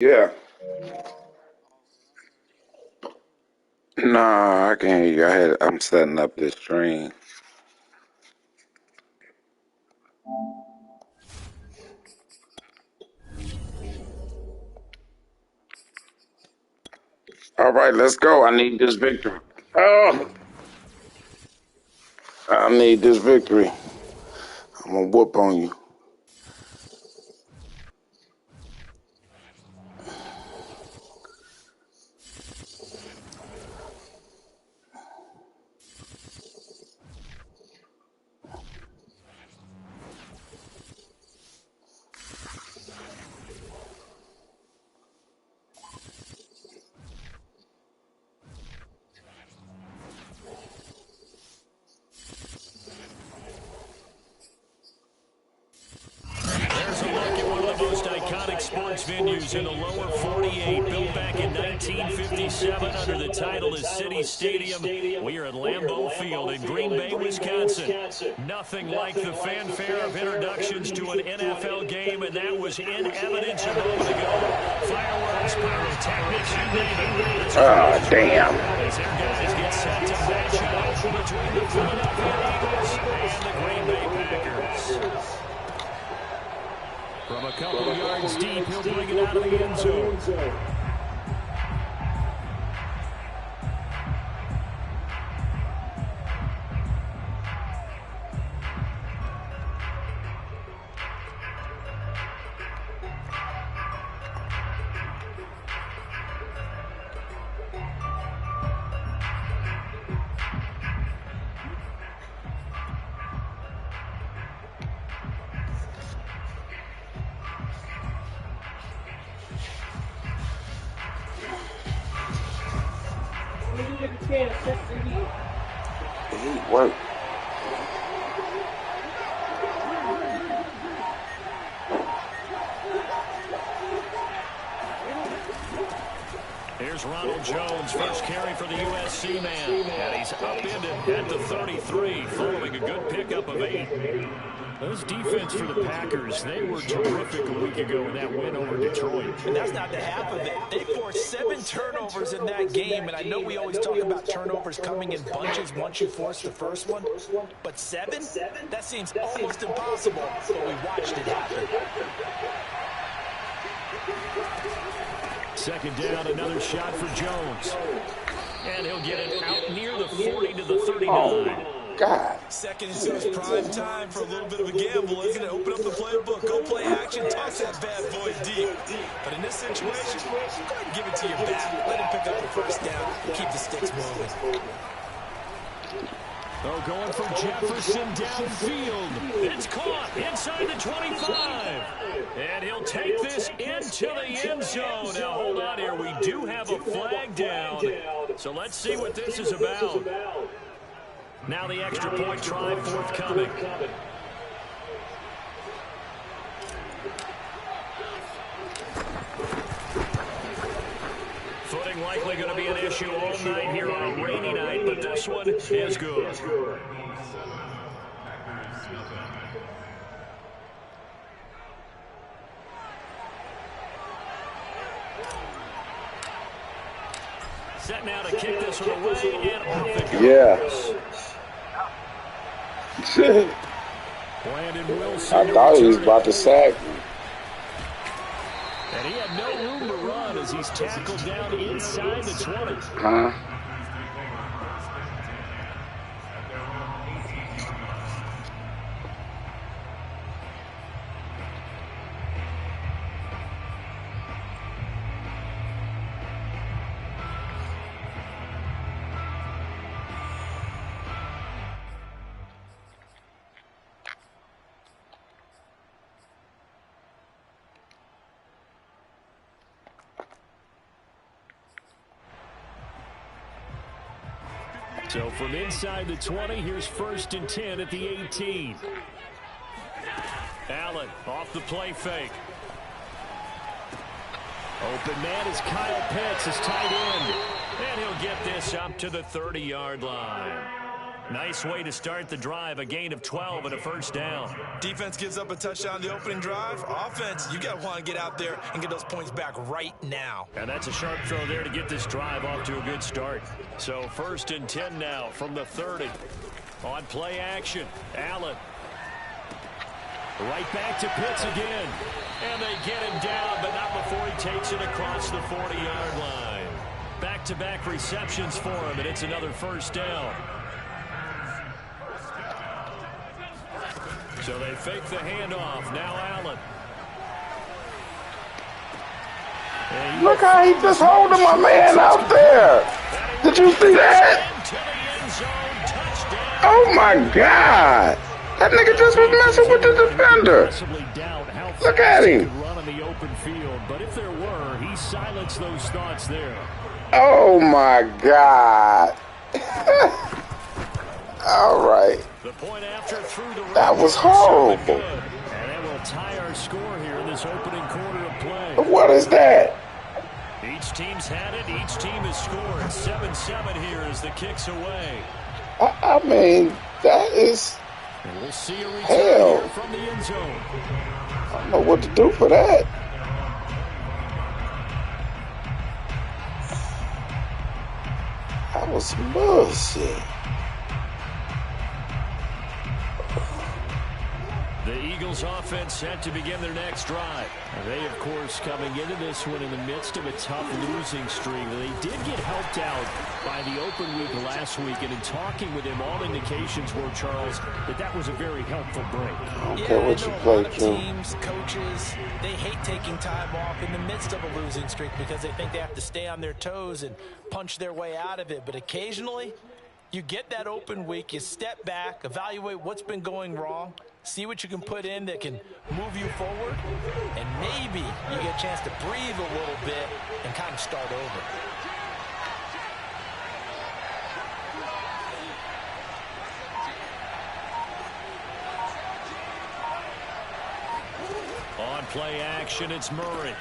Yeah. Nah, I can't hear you. I'm setting up this stream. All right, let's go. I need this victory. Oh, I need this victory. I'm gonna whoop on you. There's a look at one of the most iconic sports venues in the lower 48, built back in 1957 under the title of City Stadium. We are at Lambeau Field in Green Bay, Wisconsin. Nothing like the fanfare of introductions to an NFL game, and that was in evidence a moment ago. Fireworks, pyrotechnics, you name it. Oh, damn. As their guys get set to match up between the Philadelphia Eagles and the Green Bay Packers. From a couple yards deep, he'll bring it out of the end zone. He worked. Here's Ronald Jones, first carry for the USC man. And he's upended at the 33, following a good pickup of 8. Those defense for the Packers, they were terrific a week ago in that win over Detroit. And that's not the half of it. They forced 7 turnovers in that game, and I know we always talk about turnovers coming in bunches once you force the first one. But 7? That seems almost impossible, but we watched it happen. Second down, another shot for Jones. And he'll get it out near the 40 to the 39. Oh, God. Second and 2 is prime time for a little bit of a gamble, isn't it? Open up the playbook, go play action, toss that bad boy deep. But in this situation, go ahead and give it to your back. Let him pick up the first down, keep the sticks moving. Oh, going for Jefferson downfield. It's caught inside the 25. And he'll take this into the end zone. Now, hold on here. We do have a flag down. So let's see what this is about. Now the extra point try forthcoming. Footing likely going to be an issue all night here on a rainy night, but this one is good. Set now to kick this one away, and off it goes. Yeah. Brandon Wilson. I thought he was about to sack me. And he had no room to run as he's tackled down inside the 20. Huh? So from inside the 20, here's 1st and 10 at the 18. Allen off the play fake. Open man is Kyle Pitts, his tight end. And he'll get this up to the 30-yard line. Nice way to start the drive, a gain of 12 and a first down. Defense gives up a touchdown on the opening drive. Offense, you got to want to get out there and get those points back right now. And that's a sharp throw there to get this drive off to a good start. So 1st and 10 now from the 30. On play action, Allen. Right back to Pitts again. And they get him down, but not before he takes it across the 40-yard line. Back-to-back receptions for him, and it's another first down. So they fake the handoff. Now Allen. Look how he just holding my man out there. Did you see that? Oh, my God. That nigga just was messing with the defender. Look at him. Run on the open field, but if there were, he silenced those thoughts there. Oh, my God. All right. The point after through the that was horrible. And that will tie our score here in this opening quarter of play. What is that? Each team's had it. Each team has scored. 7-7 here as the kick's away. I mean, that is And we'll see a return hell. here from the end zone. I don't know what to do for that. That was some bullshit. The Eagles offense set to begin their next drive. They, of course, coming into this one in the midst of a tough losing streak. They did get helped out by the open week last week, and in talking with him, all indications were, Charles, that was a very helpful break. I don't care what you play, Q. Teams, coaches, they hate taking time off in the midst of a losing streak because they think they have to stay on their toes and punch their way out of it. But occasionally, you get that open week, you step back, evaluate what's been going wrong, see what you can put in that can move you forward, and maybe you get a chance to breathe a little bit and kind of start over. On play action, it's Murray.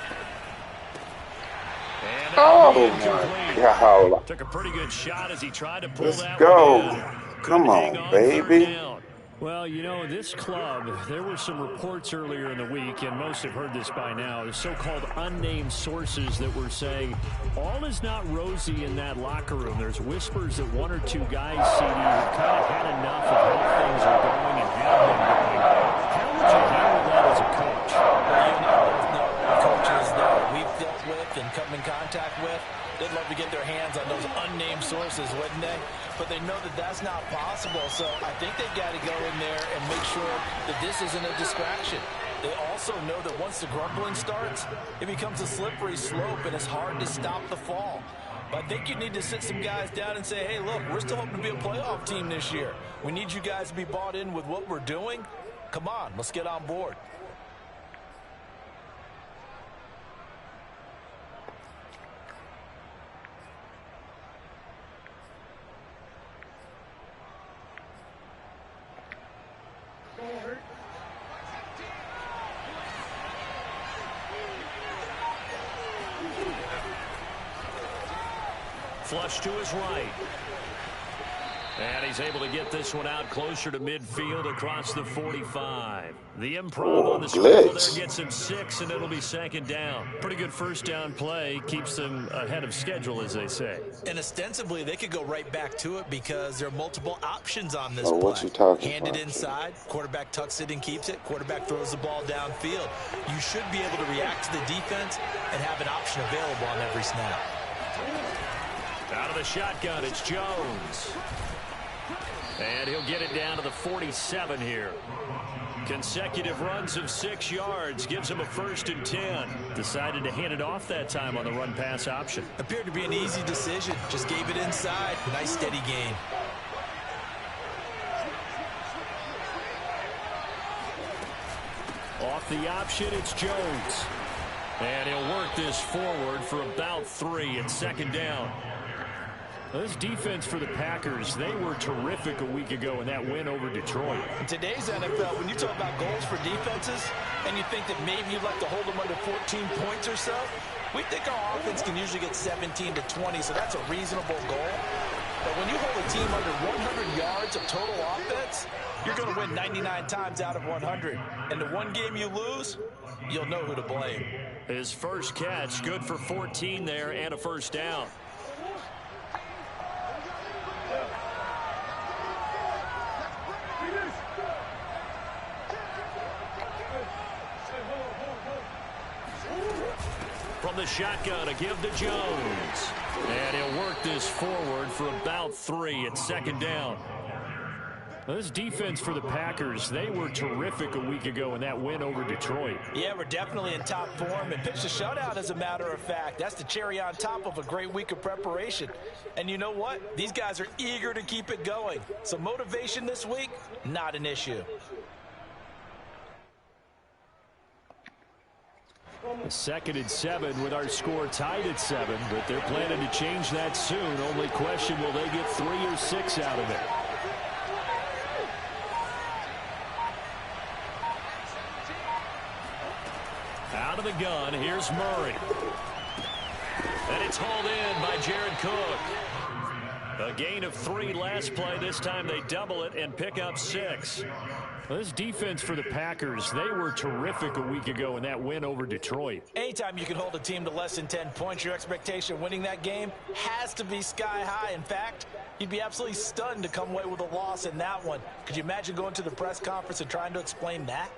And Oh, my God. took a pretty good shot as he tried to pull Let's that go. one in. Come Couldn't hang on, third baby. down. Well, you know, this club, there were some reports earlier in the week, and most have heard this by now, the so-called unnamed sources that were saying all is not rosy in that locker room. There's whispers that one or two guys, CD, have kind of had enough of how things are going and have been going. How would you handle that as a coach? Well, you know, there's no coaches that we've dealt with and come in contact with. They'd love to get their hands on those unnamed sources, wouldn't they? But they know that that's not possible, so I think they've got to go in there and make sure that this isn't a distraction. They also know that once the grumbling starts, it becomes a slippery slope, and it's hard to stop the fall. But I think you need to sit some guys down and say, hey, look, we're still hoping to be a playoff team this year. We need you guys to be bought in with what we're doing. Come on, let's get on board. Flush to his right. And he's able to get this one out closer to midfield across the 45. The improv on the scramble there gets him 6, and it'll be 2nd down. Pretty good first down play. Keeps them ahead of schedule, as they say. And ostensibly, they could go right back to it because there are multiple options on this play. What you talking Hand it about? inside, quarterback tucks it and keeps it, quarterback throws the ball downfield. You should be able to react to the defense and have an option available on every snap. Out of the shotgun, it's Jones. And he'll get it down to the 47 here. Consecutive runs of 6 yards gives him a 1st and 10. Decided to hand it off that time on the run-pass option. Appeared to be an easy decision. Just gave it inside. Nice steady gain. Off the option, it's Jones. And he'll work this forward for about 3 and 2nd down. This defense for the Packers, they were terrific a week ago in that win over Detroit. In today's NFL, when you talk about goals for defenses, and you think that maybe you'd like to hold them under 14 points or so, we think our offense can usually get 17 to 20, so that's a reasonable goal. But when you hold a team under 100 yards of total offense, you're going to win 99 times out of 100. And the one game you lose, you'll know who to blame. His first catch, good for 14 there and a first down. From the shotgun, a give to Jones. And he'll work this forward for about 3 at second down. Well, this defense for the Packers, they were terrific a week ago in that win over Detroit. Yeah, we're definitely in top form and pitched a shutout, as a matter of fact. That's the cherry on top of a great week of preparation. And you know what? These guys are eager to keep it going. So motivation this week, not an issue. Second and 7 with our score tied at 7, but they're planning to change that soon. Only question, will they get 3 or 6 out of it? Out of the gun, here's Murray. And it's hauled in by Jared Cook. A gain of 3 last play. This time they double it and pick up 6. Well, this defense for the Packers, they were terrific a week ago in that win over Detroit. Anytime you can hold a team to less than 10 points, your expectation of winning that game has to be sky high. In fact, you'd be absolutely stunned to come away with a loss in that one. Could you imagine going to the press conference and trying to explain that?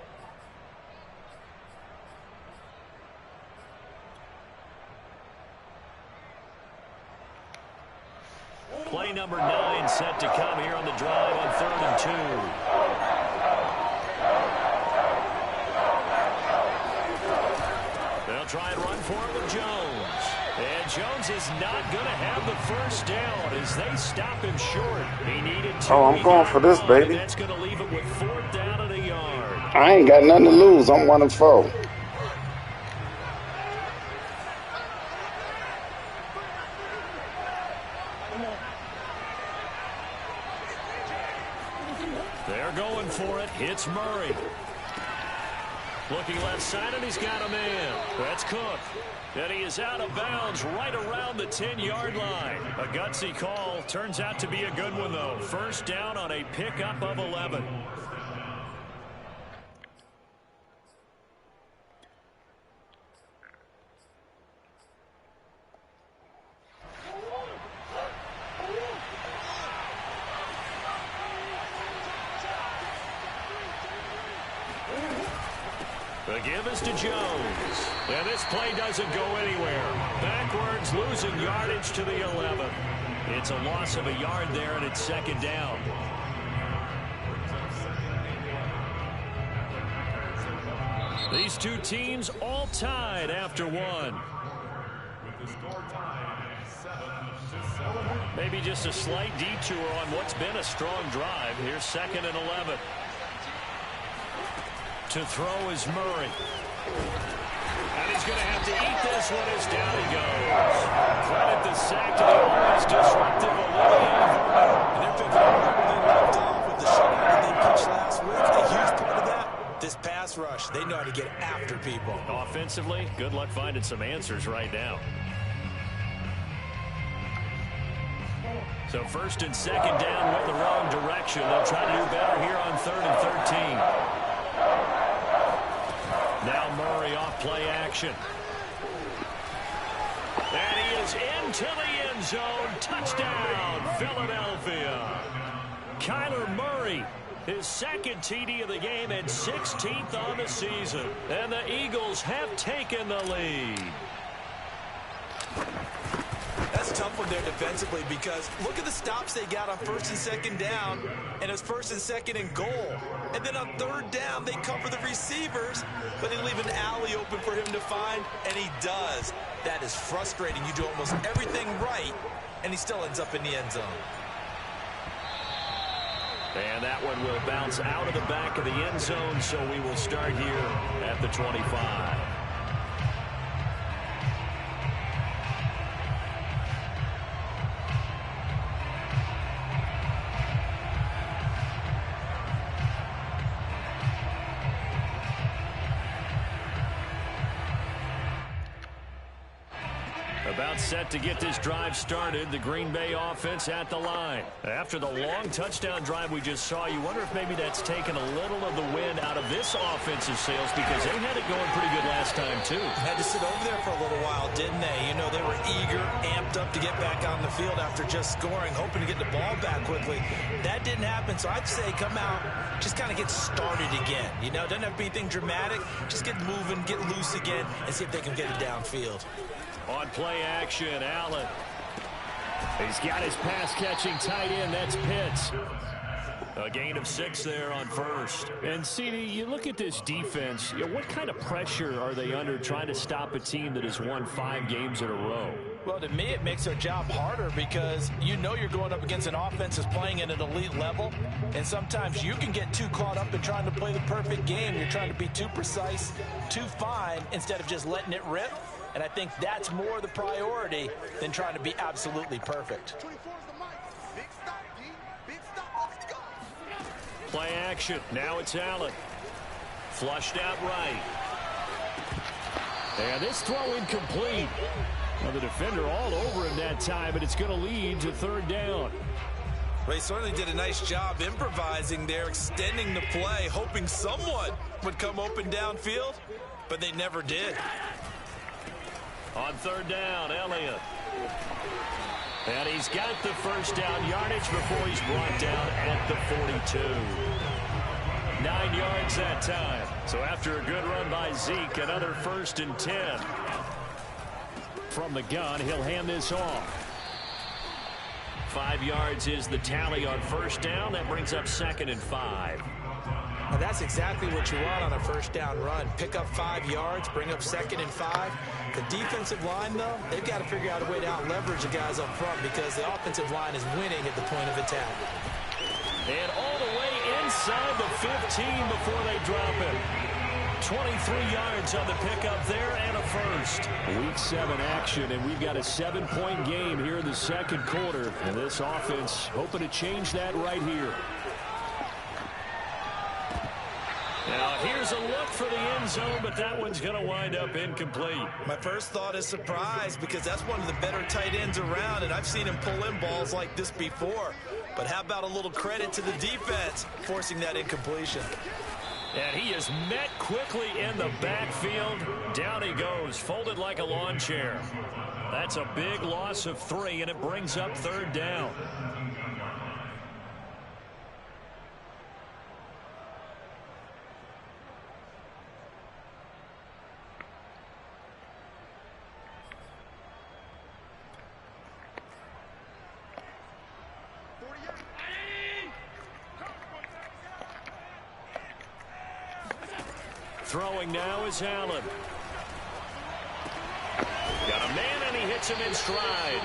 Play number 9 set to come here on the drive on 3rd and 2. They'll try and run for it with Jones. And Jones is not going to have the first down as they stop him short. He needed 2. Oh, I'm going for this, baby. That's going to leave him with 4th down and a yard. I ain't got nothing to lose. I'm 1-4. They're going for it. It's Murray. Looking left side, and he's got a man. That's Cook. And he is out of bounds right around the 10-yard line. A gutsy call. Turns out to be a good one, though. First down on a pickup of 11. The give is to Jones. And this play doesn't go anywhere. Backwards, losing yardage to the 11. It's a loss of a yard there, and it's second down. These two teams all tied after one. Maybe just a slight detour on what's been a strong drive. Here's 2nd and 11. To throw is Murray. And he's going to have to eat this one as down he goes. Credit the sack to the always disruptive Olivier Vernon. And they're picking up where they left off with the shutout that they pitched last week. A huge part of that, this pass rush. They know how to get after people. Offensively, good luck finding some answers right now. So 1st and 2nd down went the wrong direction. They'll try to do better here on 3rd and 13. Now Murray off play action. And he is into the end zone. Touchdown, Philadelphia. Kyler Murray, his 2nd TD of the game and 16th on the season. And the Eagles have taken the lead. That's a tough one there defensively because look at the stops they got on 1st and 2nd down, and it's 1st and 2nd and goal. And then on 3rd down, they cover the receivers, but they leave an alley open for him to find, and he does. That is frustrating. You do almost everything right, and he still ends up in the end zone. And that one will bounce out of the back of the end zone, so we will start here at the 25. About set to get this drive started, the Green Bay offense at the line. After the long touchdown drive we just saw, you wonder if maybe that's taken a little of the wind out of this offensive sails because they had it going pretty good last time, too. Had to sit over there for a little while, didn't they? You know, they were eager, amped up to get back on the field after just scoring, hoping to get the ball back quickly. That didn't happen, so I'd say come out, just kind of get started again. You know, doesn't have to be anything dramatic. Just get moving, get loose again, and see if they can get it downfield. On play action, Allen. He's got his pass-catching tight end. That's Pitts. A gain of 6 there on first. And, CD, you look at this defense, you know, what kind of pressure are they under trying to stop a team that has won 5 games in a row? Well, to me, it makes their job harder because you know you're going up against an offense that's playing at an elite level, and sometimes you can get too caught up in trying to play the perfect game. You're trying to be too precise, too fine, instead of just letting it rip. And I think that's more the priority than trying to be absolutely perfect. Play action. Now it's Allen. Flushed out right. And this throw incomplete. Well, the defender all over him that time, but it's going to lead to third down. Ray certainly did a nice job improvising there, extending the play, hoping someone would come open downfield, but they never did. On third down, Elliott. And he's got the first down yardage before he's brought down at the 42. 9 yards that time. So after a good run by Zeke, another 1st and 10. From the gun, he'll hand this off. 5 yards is the tally on first down. That brings up 2nd and 5. Now that's exactly what you want on a first down run. Pick up 5 yards, bring up 2nd and 5. The defensive line, though, they've got to figure out a way to out-leverage the guys up front because the offensive line is winning at the point of attack. And all the way inside the 15 before they drop it. 23 yards on the pickup there and a first. Week 7 action, and we've got a 7-point game here in the second quarter. And this offense hoping to change that right here. Now, here's a look for the end zone, but that one's going to wind up incomplete. My first thought is surprise because that's one of the better tight ends around, and I've seen him pull in balls like this before. But how about a little credit to the defense forcing that incompletion? And he is met quickly in the backfield. Down he goes, folded like a lawn chair. That's a big loss of 3, and it brings up third down. Throwing now is Allen. Got a man, and he hits him in stride.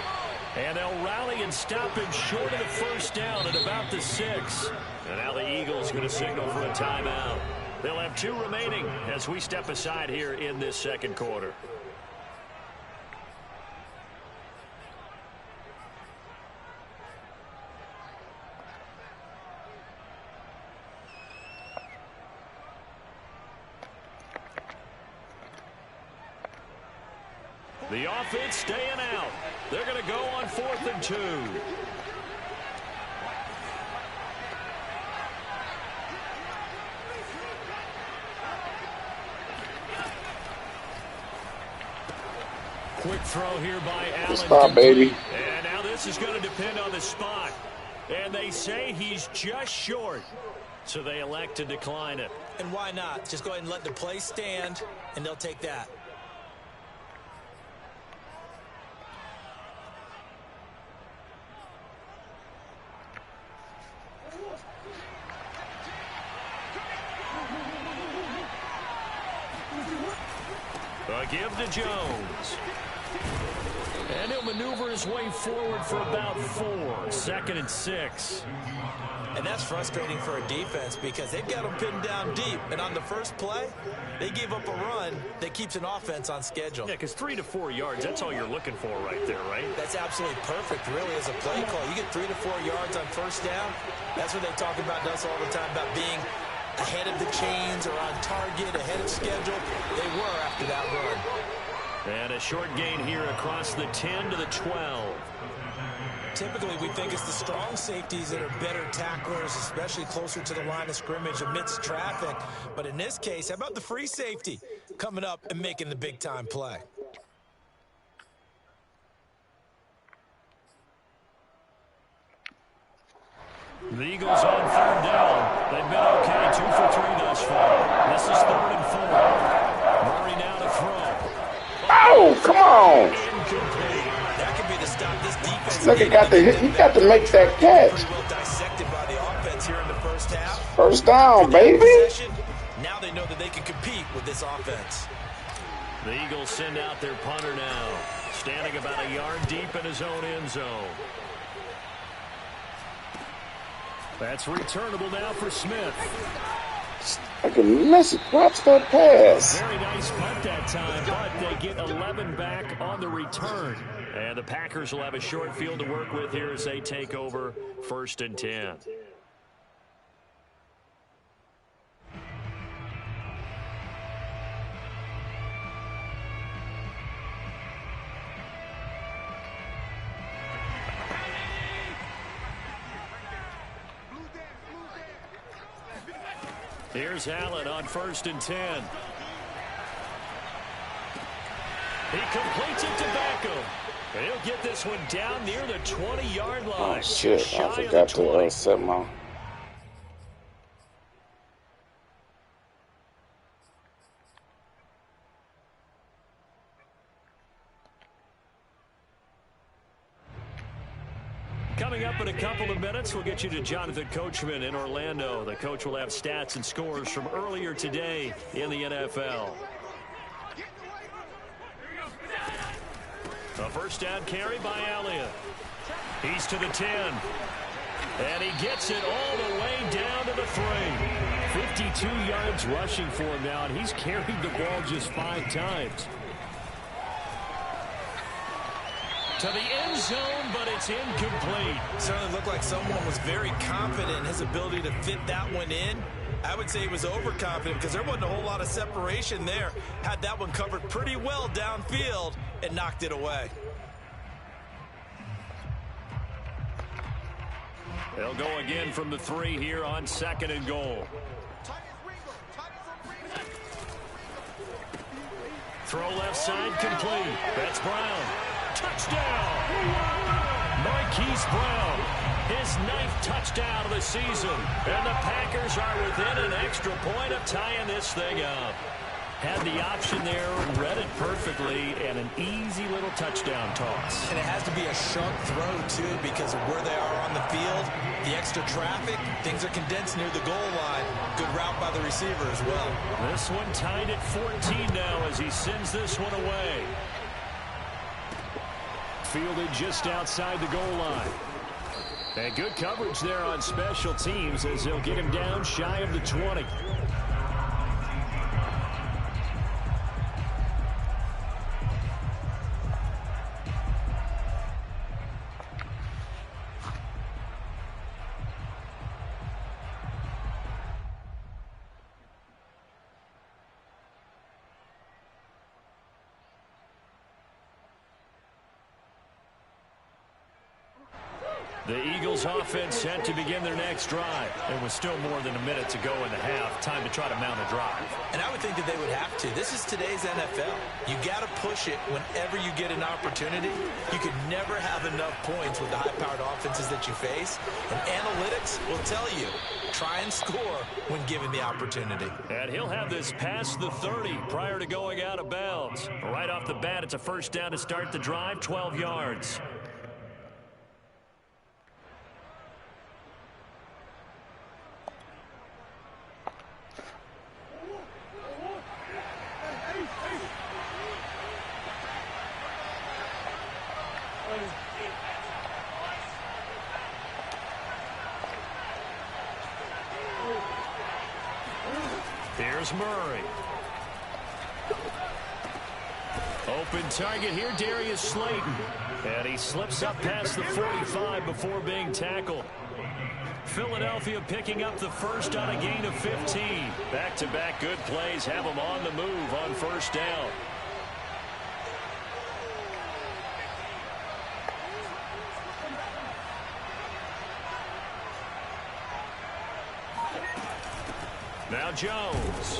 And they'll rally and stop him short of the first down at about the 6. And now the Eagles going to signal for a timeout. They'll have 2 remaining as we step aside here in this second quarter. The offense staying out. They're going to go on 4th and 2. Quick throw here by Allen. Stop, baby. And now this is going to depend on the spot. And they say he's just short. So they elect to decline it. And why not? Just go ahead and let the play stand, and they'll take that. A give to Jones. And he'll maneuver his way forward for about 4. 2nd and 6. And that's frustrating for a defense because they've got them pinned down deep. And on the first play, they gave up a run that keeps an offense on schedule. Yeah, because 3 to 4 yards, that's all you're looking for right there, right? That's absolutely perfect, really, as a play call. You get 3 to 4 yards on first down. That's what they talk about us all the time, about being ahead of the chains or on target, ahead of schedule. They were after that run. And a short gain here across the 10 to the 12. Typically, we think it's the strong safeties that are better tacklers, especially closer to the line of scrimmage amidst traffic. But in this case, how about the free safety coming up and making the big-time play? The Eagles on third down. They've been okay, 2 for 3 thus far. This is 3rd and 4. Murray now to throw. Oh, come on. Incomplete. That could be the stop this defense. Look, he got to make that catch. Pretty well dissected by the offense here in the first half. First down, baby. Now they know that they can compete with this offense. The Eagles send out their punter now, standing about a yard deep in his own end zone. That's returnable now for Smith. Like a messy props that pass. Very nice punt that time, but they get 11 back on the return. And the Packers will have a short field to work with here as they take over 1st and 10. Here's Allen on 1st and 10. He completes it to Beckham. He'll get this one down near the 20-yard line. Oh, shit. I forgot to set my... Coming up in a couple of minutes, we'll get you to Jonathan Coachman in Orlando. The coach will have stats and scores from earlier today in the NFL. A first down carry by Elliott. He's to the 10. And he gets it all the way down to the 3. 52 yards rushing for him now, and he's carried the ball just 5 times. To the end zone, but it's incomplete. Certainly looked like someone was very confident in his ability to fit that one in. I would say he was overconfident because there wasn't a whole lot of separation there. Had that one covered pretty well downfield and knocked it away. They'll go again from the 3 here on 2nd and goal. Throw left side complete. That's Brown. Touchdown! Marquise Brown, his 9th touchdown of the season. And the Packers are within an extra point of tying this thing up. Had the option there, read it perfectly, and an easy little touchdown toss. And it has to be a sharp throw, too, because of where they are on the field, the extra traffic, things are condensed near the goal line. Good route by the receiver as well. This one tied at 14 now as he sends this one away. Fielded just outside the goal line. And good coverage there on special teams as they'll get him down shy of the 20. The Eagles offense set to begin their next drive. And with still more than a minute to go in the half, time to try to mount a drive. And I would think that they would have to. This is today's NFL. You got to push it whenever you get an opportunity. You could never have enough points with the high-powered offenses that you face. And analytics will tell you, try and score when given the opportunity. And he'll have this past the 30 prior to going out of bounds. Right off the bat, it's a first down to start the drive, 12 yards. Here's Murray. Open target here, Darius Slayton. And he slips up past the 45 before being tackled. Philadelphia picking up the first on a gain of 15. Back-to-back good plays have them on the move on first down. Now Jones.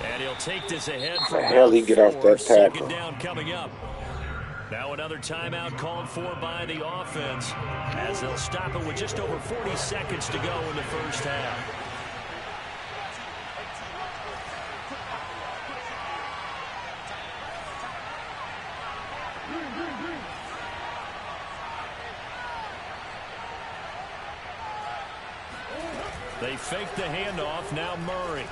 And he'll take this ahead for the hell he get off that tackle? Second down coming up. Now another timeout called for by the offense as they'll stop it with just over 40 seconds to go in the first half. They fake the handoff. Now Murray.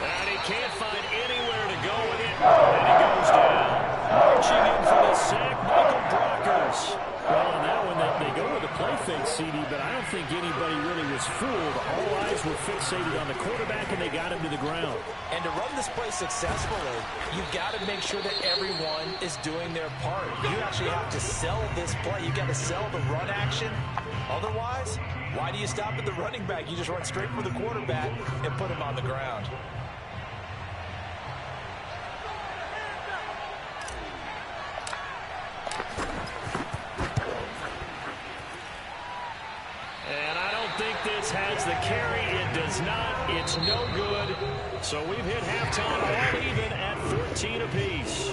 And he can't find anywhere to go with it. And he goes down. Marching in for the sack, Michael Brockers. Well, on that one, they go with a play fake, CD, but I don't think anybody really was fooled. All eyes were fixated on the quarterback, and they got him to the ground. And to run this play successfully, you've got to make sure that everyone is doing their part. You actually have to sell this play. You've got to sell the run action. Otherwise, why do you stop at the running back? You just run straight for the quarterback and put him on the ground. And I don't think this has the carry. It does not. It's no good. So we've hit halftime all even at 14 apiece.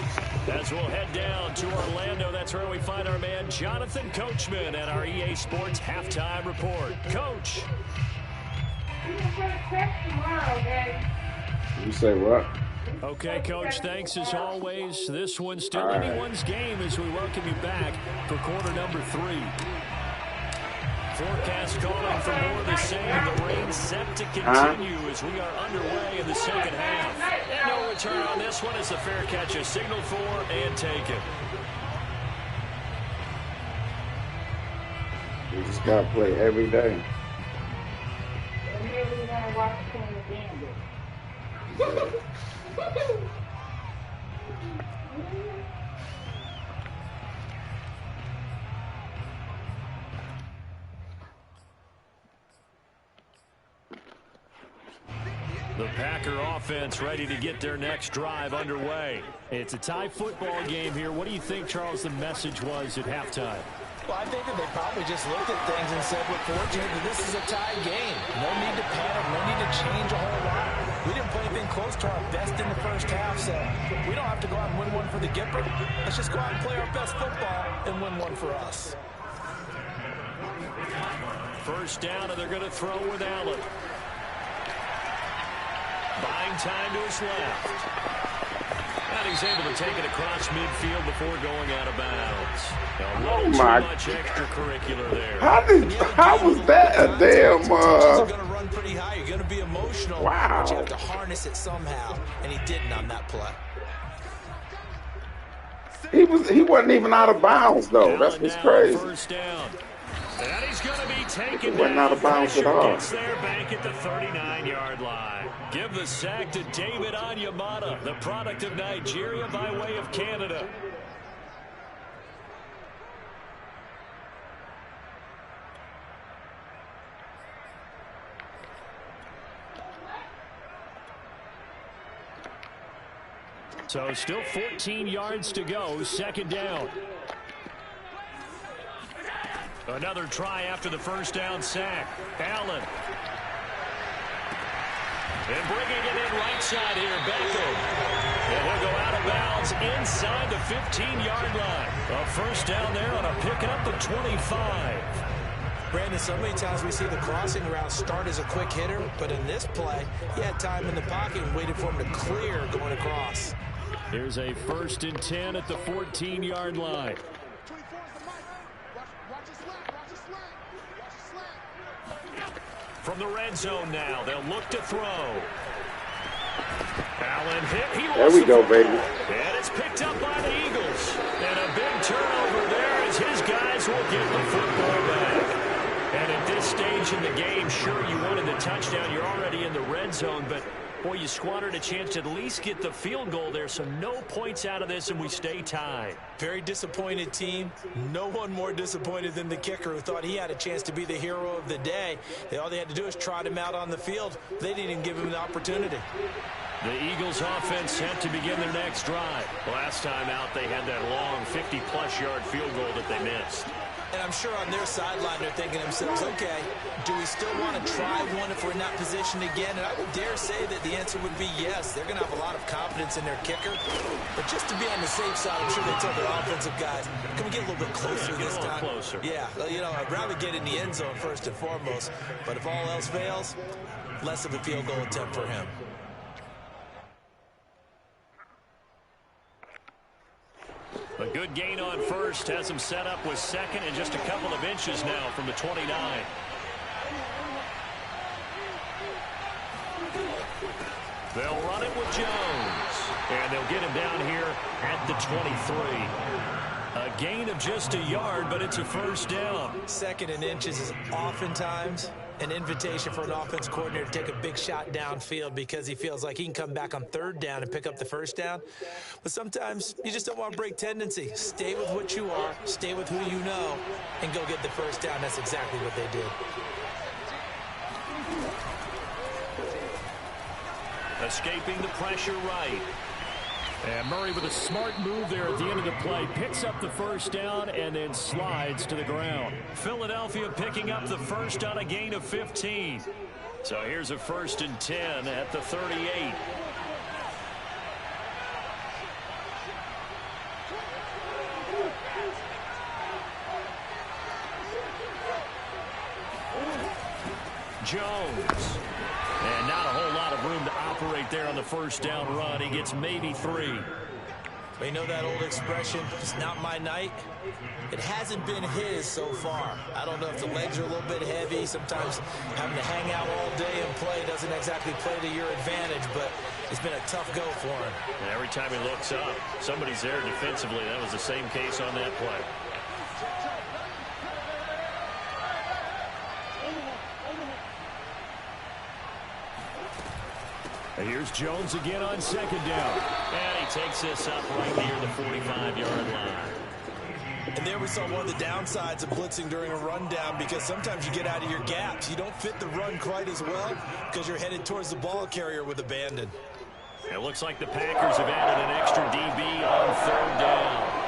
As we'll head down to Orlando, that's where we find our man Jonathan Coachman at our EA Sports Halftime Report. Coach. You say what? Okay, Coach, thanks as always. This one's still anyone's game as we welcome you back for quarter number 3. Forecast calling for more of the same. The rain set to continue as we are underway in the second half. And no return on this one as the fair catch is signaled for and taken. You just got to play every day. The Packer offense ready to get their next drive underway. It's a tie football game here. What do you think, Charles, the message was at halftime? Well, I think that they probably just looked at things and said, we're fortunate that this is a tie game. No need to panic, no need to change a whole lot. We didn't play anything close to our best in the first half, so we don't have to go out and win one for the Gipper. Let's just go out and play our best football and win one for us. First down, and they're going to throw with Allen. Buying time to his left. And he's able to take it across midfield before going out of bounds. Oh my! Too much extracurricular there. How was that a damn? You're going to run pretty high. You're going to be emotional. Wow! But you have to harness it somehow, and he didn't on that play. He wasn't even out of bounds though. That's what's crazy. First down. And he's going to be taken He wasn't out of bounds at all. Gets there back at the 39-yard line. Give the sack to David Onyemata, the product of Nigeria by way of Canada. So still 14 yards to go, second down. Another try after the first down sack. Allen. And bringing it in right side here, Beckham. And he'll go out of bounds inside the 15-yard line. A first down there on a pickup of 25. Brandon, so many times we see the crossing route start as a quick hitter, but in this play, he had time in the pocket and waited for him to clear going across. Here's a 1st and 10 at the 14-yard line. From the red zone now, they'll look to throw. Allen hit. There we go, baby. And it's picked up by the Eagles. And a big turnover there as his guys will get the football back. And at this stage in the game, sure, you wanted the touchdown. You're already in the red zone, but boy, you squandered a chance to at least get the field goal there, so no points out of this, and we stay tied. Very disappointed team. No one more disappointed than the kicker who thought he had a chance to be the hero of the day. All they had to do is trot him out on the field. They didn't even give him the opportunity. The Eagles offense set to begin their next drive. Last time out, they had that long 50-plus yard field goal that they missed. And I'm sure on their sideline they're thinking to themselves, okay, do we still want to try one if we're in that position again? And I would dare say that the answer would be yes. They're going to have a lot of confidence in their kicker. But just to be on the safe side, I'm sure they told their offensive guys, can we get a little bit closer this time? Closer. Yeah, well, you know, I'd rather get in the end zone first and foremost. But if all else fails, less of a field goal attempt for him. A good gain on first has him set up with second and just a couple of inches now from the 29. They'll run it with Jones. And they'll get him down here at the 23. A gain of just a yard, but it's a first down. Second and inches is oftentimes an invitation for an offense coordinator to take a big shot downfield because he feels like he can come back on third down and pick up the first down. But sometimes you just don't want to break tendency. Stay with what you are, stay with who you know, and go get the first down. That's exactly what they did. Escaping the pressure right. And Murray with a smart move there at the end of the play. Picks up the first down and then slides to the ground. Philadelphia picking up the first on a gain of 15. So here's a 1st and 10 at the 38. Jones. And not a whole lot of room to operate there on the first down run. He gets maybe 3. We know that old expression, it's not my night. It hasn't been his so far. I don't know if the legs are a little bit heavy. Sometimes having to hang out all day and play doesn't exactly play to your advantage, but it's been a tough go for him. And every time he looks up, somebody's there defensively. That was the same case on that play. And here's Jones again on second down. And he takes this up right near the 45-yard line. And there we saw one of the downsides of blitzing during a rundown because sometimes you get out of your gaps. You don't fit the run quite as well because you're headed towards the ball carrier with abandon. It looks like the Packers have added an extra DB on third down.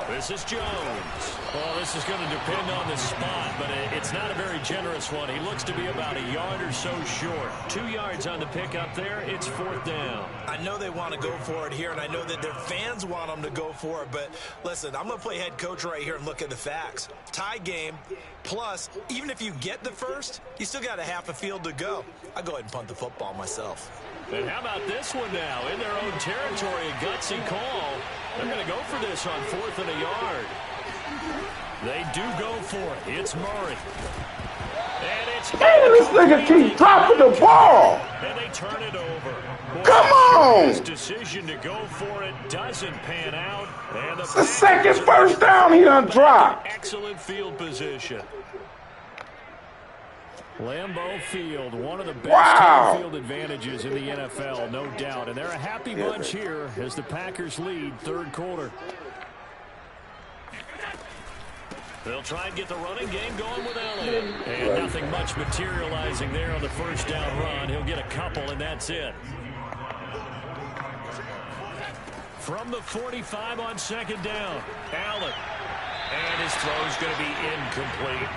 This is Jones. Well, this is going to depend on the spot, but it's not a very generous one. He looks to be about a yard or so short. 2 yards on the pickup there. It's 4th down. I know they want to go for it here, and I know that their fans want them to go for it, but listen, I'm going to play head coach right here and look at the facts. Tie game, plus, even if you get the first, you still got a half a field to go. I'll go ahead and punt the football myself. And how about this one now? In their own territory, a gutsy call. They're going to go for this on 4th and a yard. They do go for it. It's Murray. And it's... Damn, this nigga keeps dropping the ball. And they turn it over. Boy, Come on. His decision to go for it doesn't pan out. And It's the second first down he done dropped. Excellent field position. Lambeau Field, one of the best field advantages in the NFL, no doubt. And they're a happy bunch here as the Packers lead third quarter. They'll try and get the running game going with Elliott. And nothing much materializing there on the first down run. He'll get a couple, and that's it. From the 45 on second down, Allen. And his throw's going to be incomplete.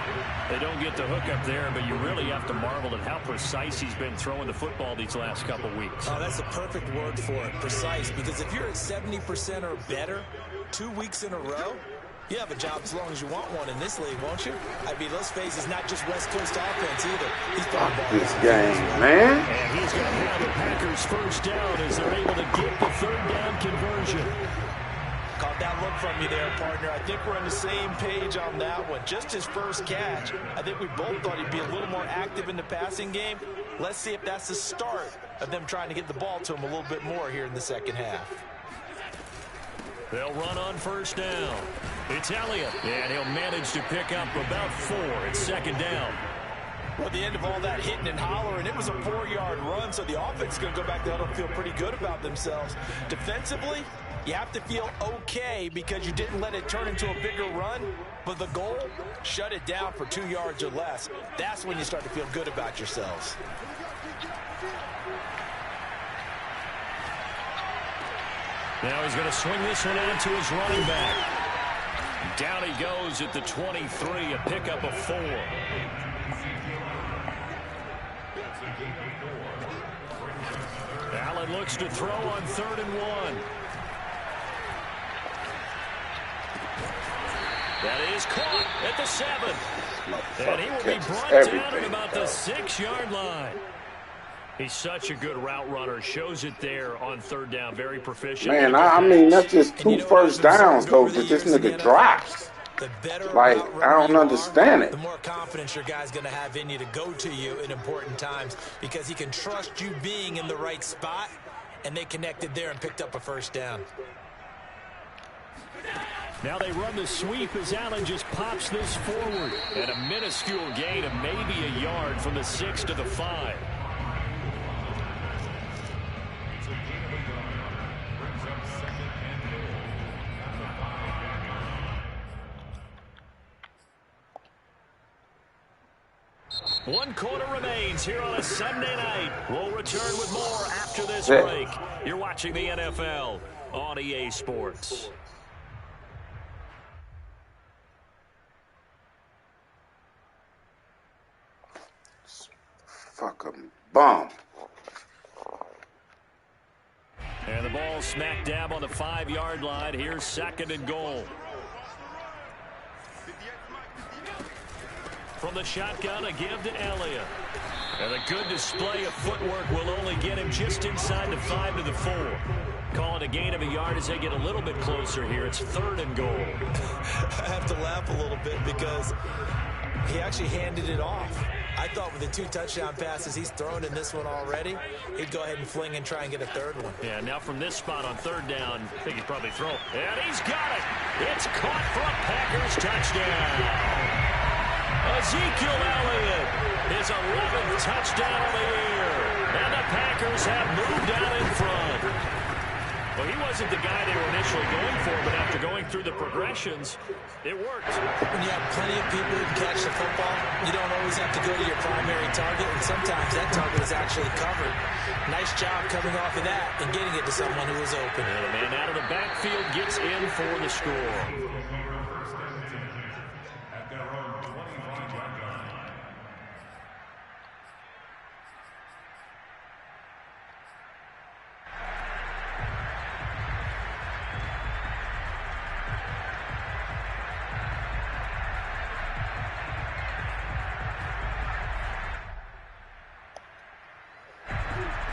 They don't get the hook up there, but you really have to marvel at how precise he's been throwing the football these last couple weeks. Oh, that's the perfect word for it, precise. Because if you're at 70% or better 2 weeks in a row, you have a job as long as you want one in this league, won't you? I mean, let's face it, it's not just West Coast offense either. He's throwing balls. This game, man. And he's going to have the Packers first down as they're able to get the third down conversion. Caught that look from you there, partner. I think we're on the same page on that one. Just his first catch. I think we both thought he'd be a little more active in the passing game. Let's see if that's the start of them trying to get the ball to him a little bit more here in the second half. They'll run on first down. It's Elliott, and he'll manage to pick up about 4 at second down. Well, at the end of all that hitting and hollering, it was a 4-yard run, so the offense is going to go back there and feel pretty good about themselves. Defensively, You have to feel okay because you didn't let it turn into a bigger run, but the goal, shut it down for 2 yards or less. That's when you start to feel good about yourselves. Now he's going to swing this one out to his running back. Down he goes at the 23, a pickup of 4. Allen looks to throw on 3rd and 1. That is caught at the 7. And he will be brought down at about the 6-yard line. He's such a good route runner. Shows it there on 3rd down. Very proficient. Man, I mean, that's just 2 first downs, though, that this nigga drops. Like, I don't understand it. The more confidence your guy's going to have in you to go to you in important times because he can trust you being in the right spot, and they connected there and picked up a 1st down. Now they run the sweep as Allen just pops this forward. And a minuscule gain of maybe a yard from the 6 to the 5. One quarter remains here on a Sunday night. We'll return with more after this break. You're watching the NFL on EA Sports. Fucking bum. And the ball smack dab on the 5-yard line. Here's 2nd and goal. From the shotgun, a give to Elliott. And a good display of footwork will only get him just inside the 5 to the 4. Call it a gain of a yard as they get a little bit closer here. It's 3rd and goal. I have to laugh a little bit because he actually handed it off. I thought with the 2 touchdown passes he's thrown in this one already, he'd go ahead and fling and try and get a 3rd one. Yeah, now from this spot on 3rd down, I think he'd probably throw. And he's got it. It's caught for a Packers touchdown. Ezekiel Elliott, his 11th touchdown of the year. And the Packers have moved out in front. Well, he wasn't the guy they were initially going for, but after going through the progressions, it worked. When you have plenty of people who can catch the football, you don't always have to go to your primary target, and sometimes that target is actually covered. Nice job coming off of that and getting it to someone who was open. And the man out of the backfield gets in for the score.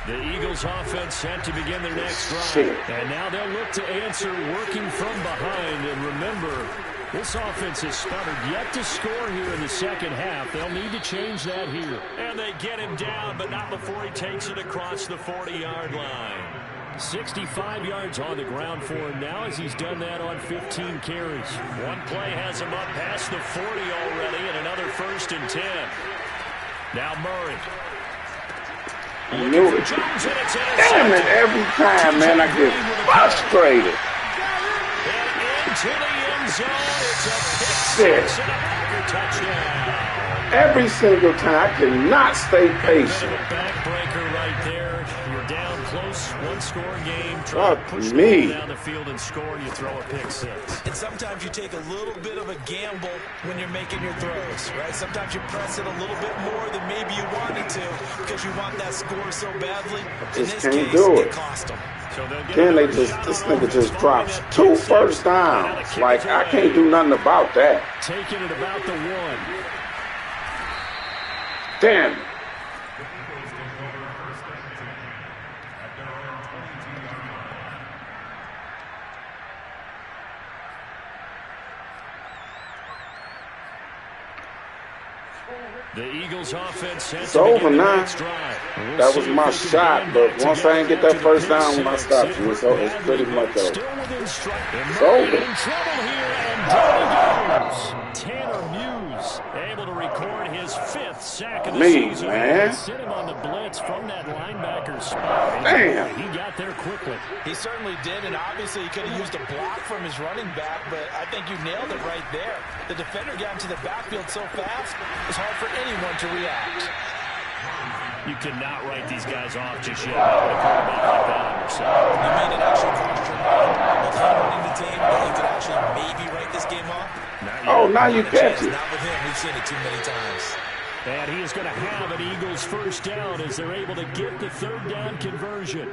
The Eagles offense set to begin their next drive. And now they'll look to answer working from behind. And remember, this offense has stuttered yet to score here in the 2nd half. They'll need to change that here. And they get him down, but not before he takes it across the 40-yard line. 65 yards on the ground for him now as he's done that on 15 carries. One play has him up past the 40 already and another 1st and 10. Now Murray. I knew it. Damn it, every time, man, I get frustrated. And into the end zone, it's a pick 6 and a Packer touchdown. Every single time, I cannot stay patient. Backbreaker right there. You're down close, one-score game. Try to push the ball down the field and score. You throw a pick 6. And sometimes you take a little bit of a gamble when you're making your throws, right? Sometimes you press it a little bit more than maybe you wanted to because you want that score so badly. In this case, it cost them. So then this nigga just drops 2 first downs. Like, I can't do nothing about that. Taking it about the 1. Damn it. The Eagles offense set it's to over begin now. the next drive. That was my shot, but once I didn't get that first down when I stopped you, it's pretty much over. It's over. In trouble here, and down he goes. Tanner Muse able to record his 5th sack of the Me, season. man. Sit him on the blitz from that linebacker spot. Damn. He got there quickly. He certainly did, and obviously he could have used a block from his running back, but I think you nailed it right there. The defender got into the backfield so fast, it was hard for anyone to react. You cannot write these guys off just yet. Not with a quarterback like that on your side. You mean it actually crossed your mind with him running the team that he could actually maybe write this game off? Oh, now you catch it. Not with him. We've seen it too many times. And he is going to have an Eagles first down as they're able to get the third down conversion.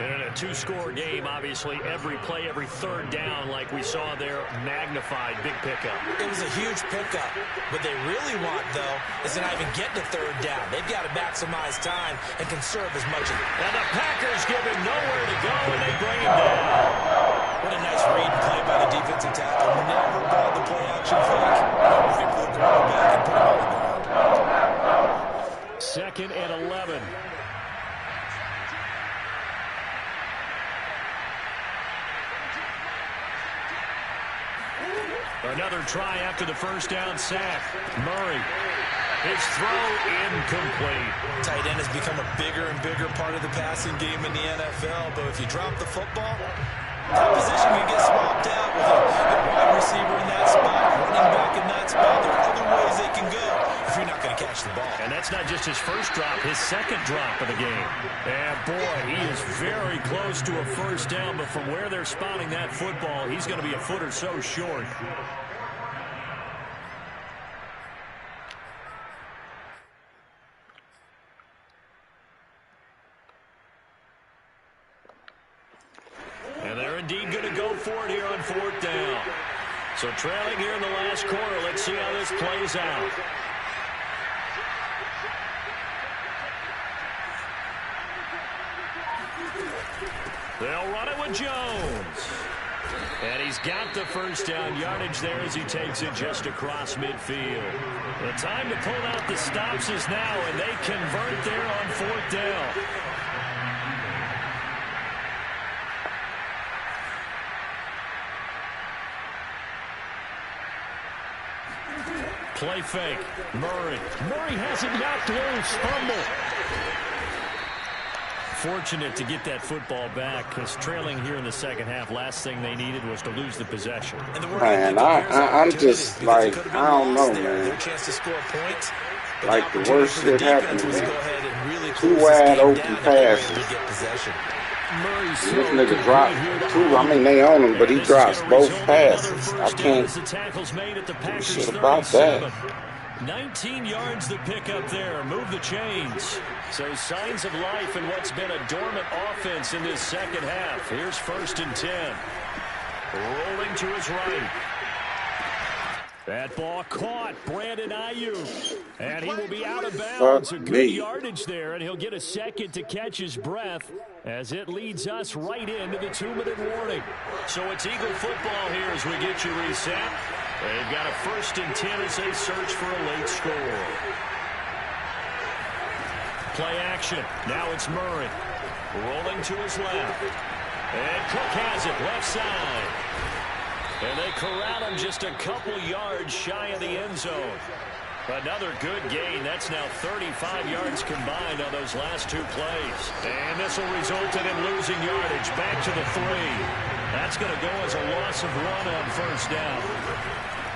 And in a two-score game, obviously, every play, every third down, like we saw there, magnified, big pickup. It was a huge pickup. What they really want, though, is to not even get to third down. They've got to maximize time and conserve as much as... And the Packers give him nowhere to go, and they bring him down. What a nice read and play by the defensive tackle. Never brought the play-action fake. Right for the quarterback and put him on the ground. 2nd and 11. Another try after the first down sack. Murray. His throw incomplete. Tight end has become a bigger and bigger part of the passing game in the NFL, but if you drop the football, that position can get swapped out with a wide receiver in that spot, running back in that spot. There are other ways they can go if you're not going to catch the ball. And that's not just his first drop, his second drop of the game. And boy, he is very close to a first down, but from where they're spotting that football, he's going to be a foot or so short. And they're indeed going to go for it here on 4th down. So trailing here in the last quarter, let's see how this plays out. They'll run it with Jones. And he's got the first down yardage there as he takes it just across midfield. The time to pull out the stops is now, and they convert there on 4th down. Play fake. Murray. Murray has it knocked loose. Fumble. Fortunate to get that football back because trailing here in the second half, last thing they needed was to lose the possession. Man, I'm just like, I don't know, man. Like the worst shit happened to me. 2 wide open passes. This nigga dropped 2. I mean, they own him, but he drops both passes. I can't do shit about that. 19 yards to pick up there. Move the chains. So signs of life in what's been a dormant offense in this second half. Here's 1st and 10. Rolling to his right. That ball caught. Brandon Ayuk. And he will be out of bounds. A good yardage there, and he'll get a second to catch his breath as it leads us right into the 2-minute warning. So it's Eagle football here as we get you reset. They've got a 1st and 10 as they search for a late score. Play action. Now it's Murray. Rolling to his left. And Cook has it left side. And they corral him just a couple yards shy of the end zone. Another good gain. That's now 35 yards combined on those last 2 plays. And this will result in him losing yardage. Back to the 3. That's going to go as a loss of 1 on 1st down.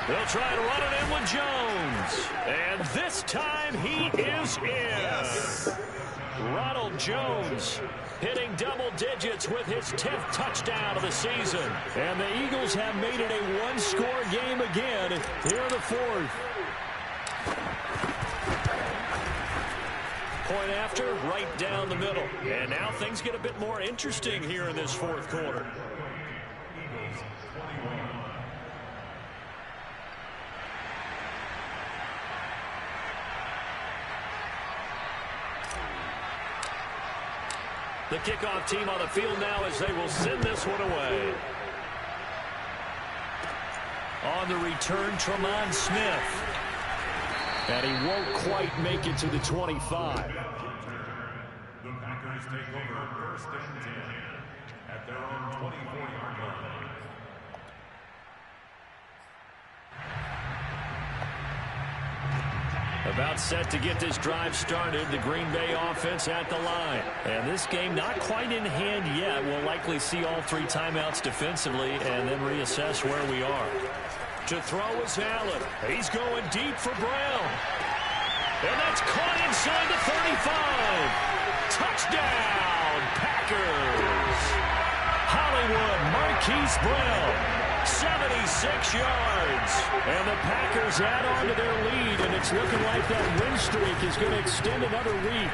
They'll try to run it in with Jones. And this time he is in. Ronald Jones hitting double digits with his 10th touchdown of the season. And the Eagles have made it a 1-score game again here in the 4th. Point after, right down the middle. And now things get a bit more interesting here in this 4th quarter. The kickoff team on the field now as they will send this one away. On the return, Tremont Smith. And he won't quite make it to the 25. The Packers take over 1st and 10 at their own 24-yard line. About set to get this drive started, the Green Bay offense at the line. And this game not quite in hand yet. We'll likely see all 3 timeouts defensively and then reassess where we are. To throw is Allen. He's going deep for Brown. And that's caught inside the 35. Touchdown, Packers. Hollywood Marquise Brown. 76 yards. And the Packers add on to their lead, and it's looking like that win streak is going to extend another week.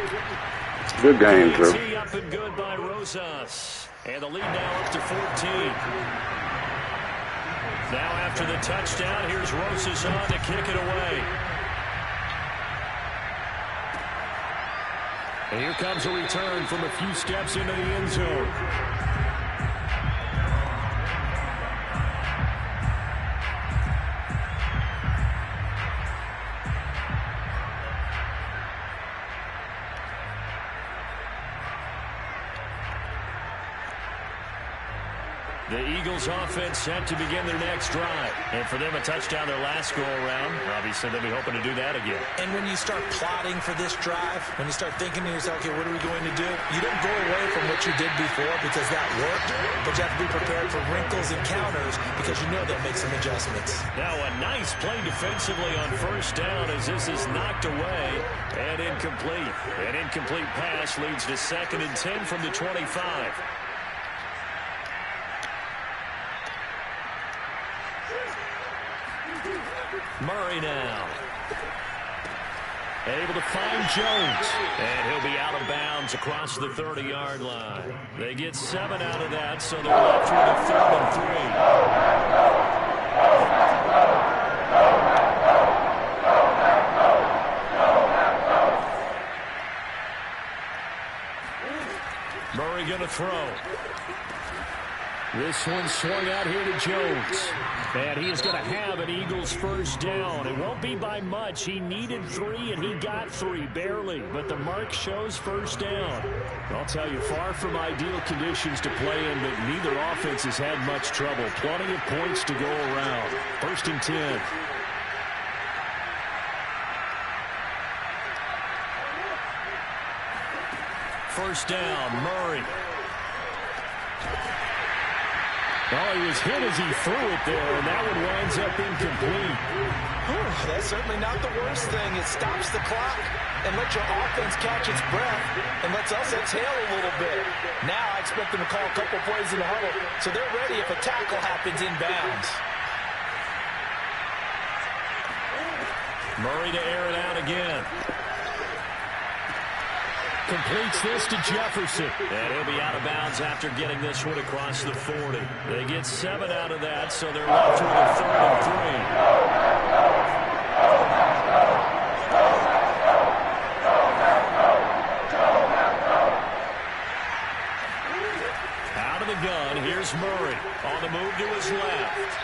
Good game, Drew. Up and good by Rosas. And the lead now up to 14. Now after the touchdown, here's Rosas on to kick it away. And here comes a return from a few steps into the end zone. The Eagles offense set to begin their next drive. And for them, a touchdown their last go-around. Obviously, they'll be hoping to do that again. And when you start plotting for this drive, when you start thinking to yourself, okay, what are we going to do? You don't go away from what you did before because that worked, but you have to be prepared for wrinkles and counters because you know they'll make some adjustments. Now a nice play defensively on first down as this is knocked away and incomplete. An incomplete pass leads to 2nd and 10 from the 25. Murray now. Able to find Jones. And he'll be out of bounds across the 30-yard line. They get 7 out of that, so they're left with a 3rd and 3. Murray going to throw. This one swung out here to Jones. And he is going to have an Eagles first down. It won't be by much. He needed 3, and he got 3, barely. But the mark shows first down. I'll tell you, far from ideal conditions to play in, but neither offense has had much trouble. Plenty of points to go around. 1st and 10. First down, Murray. Oh, he was hit as he threw it there, and that one winds up incomplete. That's certainly not the worst thing. It stops the clock and lets your offense catch its breath and lets us exhale a little bit. Now I expect them to call a couple plays in the huddle so they're ready if a tackle happens inbounds. Murray to air it out again. Completes this to Jefferson. And he'll be out of bounds after getting this one across the 40. They get 7 out of that, so they're left with a 3rd and 3. Out of the gun, here's Murray. On the move to his left.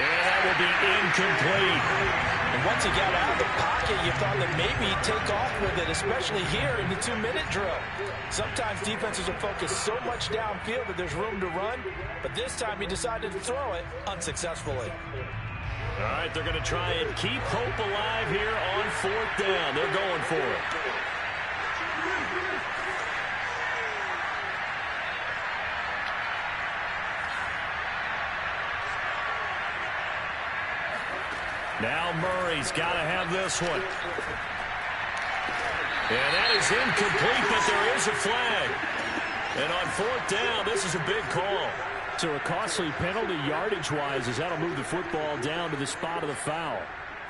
And that will be incomplete. And once he got out of the pocket, you thought that maybe he'd take off with it, especially here in the 2-minute drill. Sometimes defenses are focused so much downfield that there's room to run, but this time he decided to throw it unsuccessfully. All right, they're going to try and keep hope alive here on 4th down. They're going for it. Now Murray's got to have this one. And that is incomplete, but there is a flag. And on 4th down, this is a big call. So a costly penalty yardage-wise as that'll move the football down to the spot of the foul.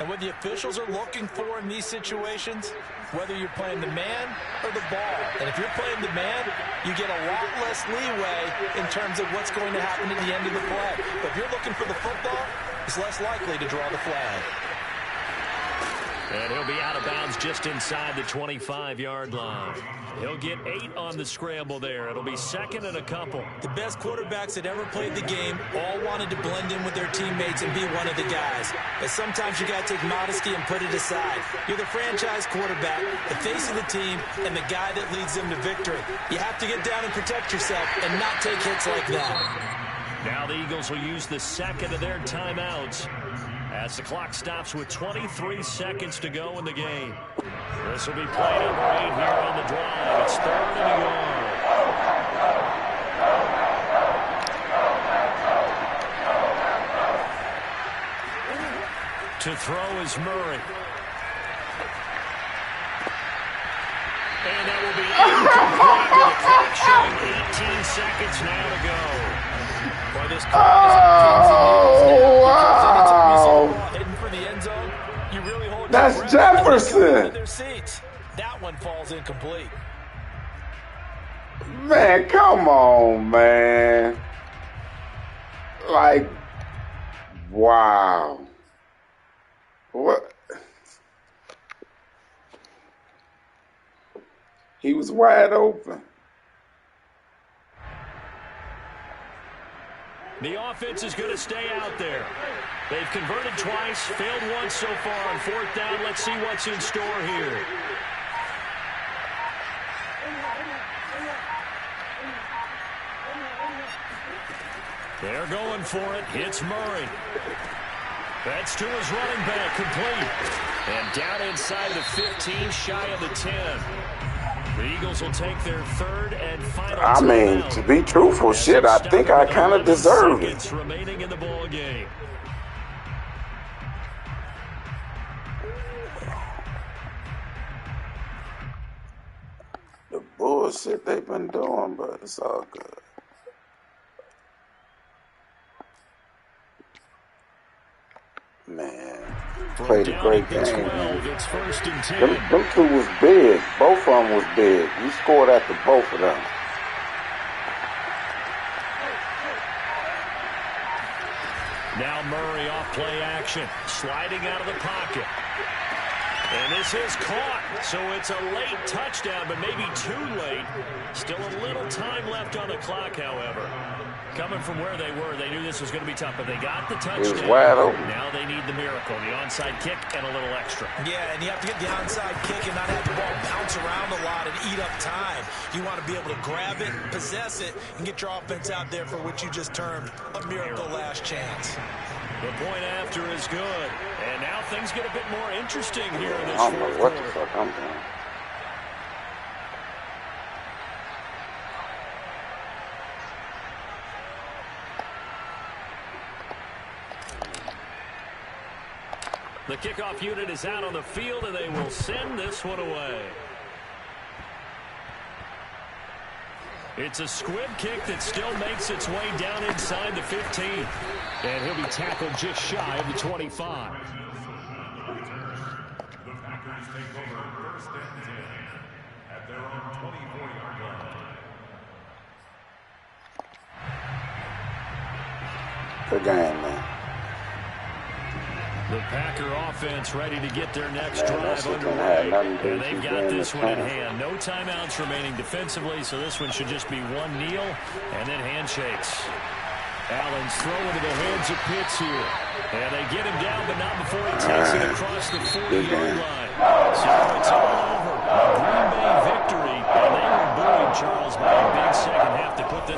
And what the officials are looking for in these situations, whether you're playing the man or the ball. And if you're playing the man, you get a lot less leeway in terms of what's going to happen at the end of the play. But if you're looking for the football, it's less likely to draw the flag. And he'll be out of bounds just inside the 25-yard line. He'll get 8 on the scramble there. It'll be 2nd and a couple. The best quarterbacks that ever played the game all wanted to blend in with their teammates and be one of the guys. But sometimes you got to take modesty and put it aside. You're the franchise quarterback, the face of the team, and the guy that leads them to victory. You have to get down and protect yourself and not take hits like that. Now the Eagles will use the 2nd of their timeouts as the clock stops with 23 seconds to go in the game. This will be play number 8 here on the drive. It's 3rd and a yard. To throw is Murray. And that will be incomplete with the clock showing 18 seconds now to go. Boy, this wow. Heading for the end zone, you really hold That's Jefferson. their seats. That one falls incomplete. Man, come on, man. Like, wow. What? He was wide open. The offense is going to stay out there. They've converted twice, failed once so far on 4th down. Let's see what's in store here. They're going for it. It's Murray. That's to his running back, complete. And down inside the 15, shy of the 10. The Eagles will take their 3rd and final I mean, to be truthful, shit, I think I kind of deserve it. Remaining in the ball game. The bullshit they've been doing, but it's all good. Man, played a great game, man. It's 1st and 10. Them two was big. Both of them was big. You scored after both of them. Now Murray off play action, sliding out of the pocket. And this is caught, so it's a late touchdown, but maybe too late. Still a little time left on the clock, however. Coming from where they were, they knew this was going to be tough, but they got the touchdown. It was wide open. Now they need the miracle, the onside kick and a little extra. Yeah, and you have to get the onside kick and not have the ball bounce around a lot and eat up time. You want to be able to grab it, possess it, and get your offense out there for what you just termed a miracle last chance. The point after is good. And now things get a bit more interesting here in this I don't know what quarter. the fuck I'm doing. The kickoff unit is out on the field, and they will send this one away. It's a squib kick that still makes its way down inside the 15. And he'll be tackled just shy of the 25. The Packers take over 1st and 10 at their own 24-yard line. Good game, man. The Packer offense ready to get their next Man, drive that shit underway. didn't have nothing to do And with they've you got being this in one in town. hand. No timeouts remaining defensively, so this one should just be one kneel and then handshakes. Allen's throwing to the hands of Pitts here. And they get him down, but not before he takes it across the 40-yard line. So it's all over.